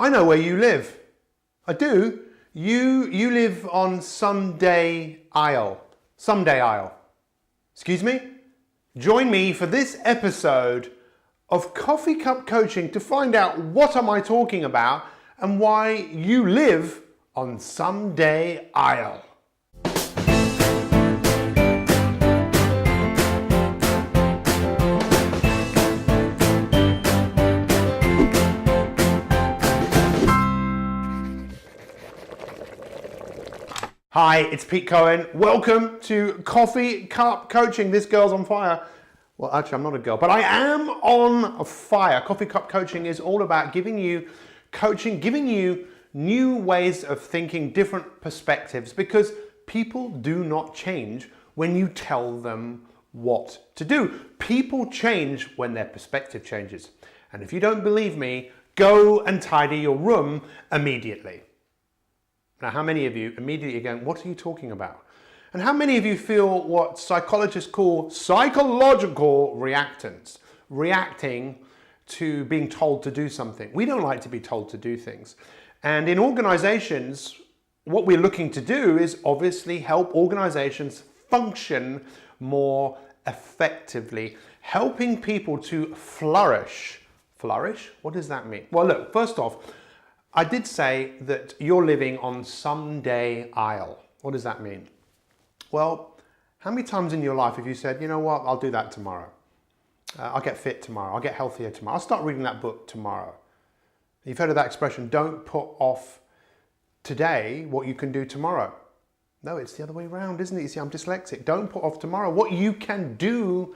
I know where you live. I do. You live on Someday Isle. Someday Isle. Excuse me? Join me for this episode of Coffee Cup Coaching to find out what am I talking about and why you live on Someday Isle. Hi, it's Pete Cohen. Welcome to Coffee Cup Coaching. This girl's on fire. Well, actually, I'm not a girl, but I am on fire. Coffee Cup Coaching is all about giving you coaching, giving you new ways of thinking, different perspectives, because people do not change when you tell them what to do. People change when their perspective changes. And if you don't believe me, go and tidy your room immediately. Now, how many of you immediately are going, what are you talking about? And how many of you feel what psychologists call psychological reactance, reacting to being told to do something? We don't like to be told to do things. And in organizations, what we're looking to do is obviously help organizations function more effectively, helping people to flourish. Flourish? What does that mean? Well, look, first off, I did say that you're living on Someday Isle. What does that mean? Well, how many times in your life have you said, you know what, I'll do that tomorrow. I'll get fit tomorrow. I'll get healthier tomorrow. I'll start reading that book tomorrow. You've heard of that expression, don't put off today what you can do tomorrow. No, it's the other way around, isn't it? You see, I'm dyslexic. Don't put off tomorrow what you can do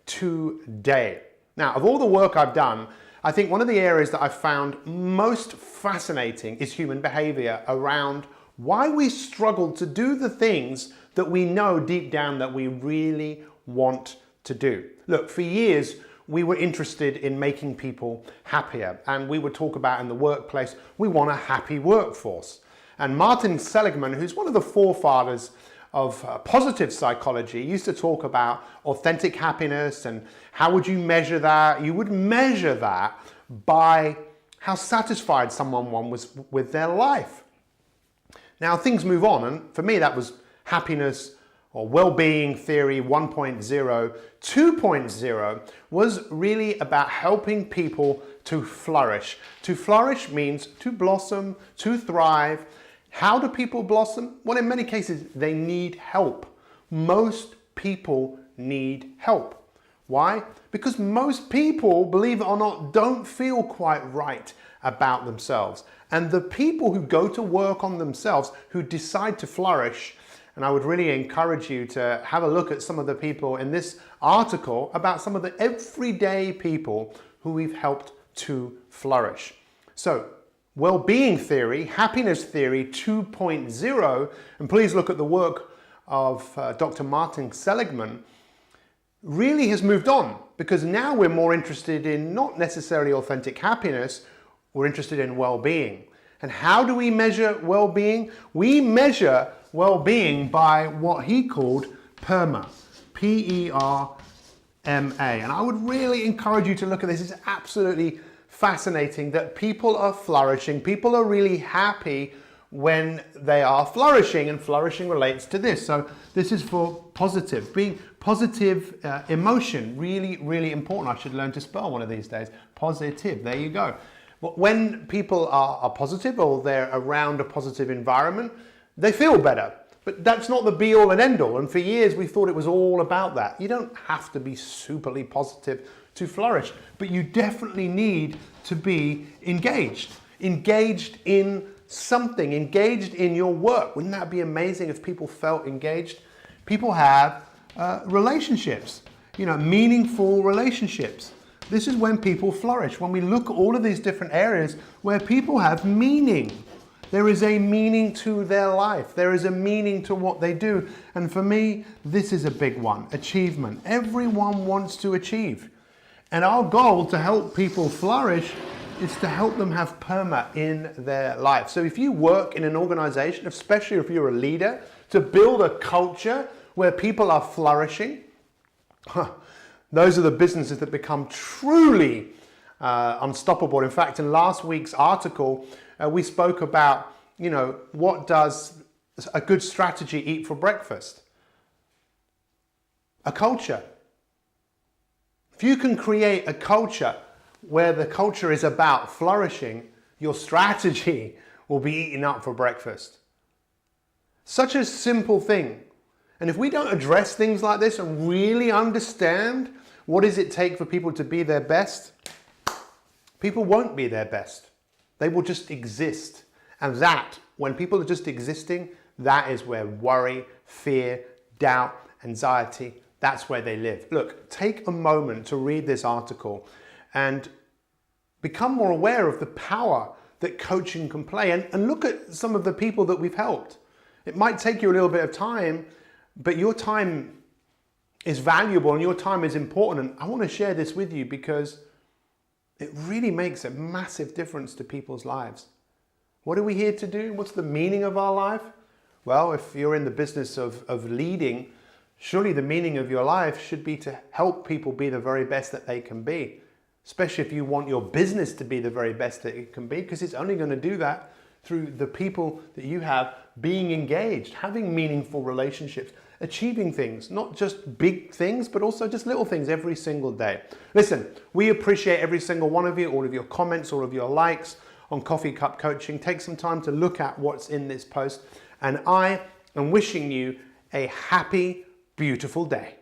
today. Now, of all the work I've done, I think one of the areas that I've found most fascinating is human behavior around why we struggle to do the things that we know deep down that we really want to do. Look, for years, we were interested in making people happier, and we would talk about in the workplace, we want a happy workforce. And Martin Seligman, who's one of the forefathers of positive psychology, used to talk about authentic happiness and how would you measure that? You would measure that by how satisfied someone was with their life. Now things move on, and for me that was happiness or well-being theory 1.0. 2.0 was really about helping people to flourish. To flourish means to blossom, to thrive. How do people blossom? Well, in many cases, they need help. Most people need help. Why? Because most people, believe it or not, don't feel quite right about themselves. And the people who go to work on themselves, who decide to flourish, and I would really encourage you to have a look at some of the people in this article about some of the everyday people who we've helped to flourish. So, well-being theory, happiness theory 2.0, and please look at the work of Dr. Martin Seligman, really has moved on, because now we're more interested in not necessarily authentic happiness, we're interested in well-being. And how do we measure well-being? We measure well-being by what he called PERMA, P-E-R-M-A. And I would really encourage you to look at this. It's absolutely fascinating that people are flourishing. People are really happy when they are flourishing, and flourishing relates to this. So this is for positive. Being positive emotion, really, really important. I should learn to spell one of these days. Positive, there you go. But when people are positive or they're around a positive environment, they feel better. But that's not the be all and end all. And for years we thought it was all about that. You don't have to be superly positive to flourish, but you definitely need to be engaged. Engaged in something, engaged in your work. Wouldn't that be amazing if people felt engaged? People have relationships, meaningful relationships. This is when people flourish. When we look at all of these different areas where people have meaning. There is a meaning to their life. There is a meaning to what they do. And for me, this is a big one, achievement. Everyone wants to achieve. And our goal to help people flourish is to help them have PERMA in their life. So if you work in an organization, especially if you're a leader, to build a culture where people are flourishing, those are the businesses that become truly unstoppable. In fact, in last week's article, we spoke about, what does a good strategy eat for breakfast? A culture. If you can create a culture where the culture is about flourishing, your strategy will be eaten up for breakfast. Such a simple thing. And if we don't address things like this and really understand what does it take for people to be their best, people won't be their best. They will just exist. And that, when people are just existing, that is where worry, fear, doubt, anxiety, that's where they live. Look, take a moment to read this article and become more aware of the power that coaching can play, and look at some of the people that we've helped. It might take you a little bit of time, but your time is valuable and your time is important. And I want to share this with you because it really makes a massive difference to people's lives. What are we here to do? What's the meaning of our life? Well, if you're in the business of leading, surely the meaning of your life should be to help people be the very best that they can be. Especially if you want your business to be the very best that it can be, because it's only going to do that through the people that you have being engaged, having meaningful relationships, achieving things, not just big things, but also just little things every single day. Listen, we appreciate every single one of you, all of your comments, all of your likes on Coffee Cup Coaching. Take some time to look at what's in this post, and I am wishing you a happy, beautiful day.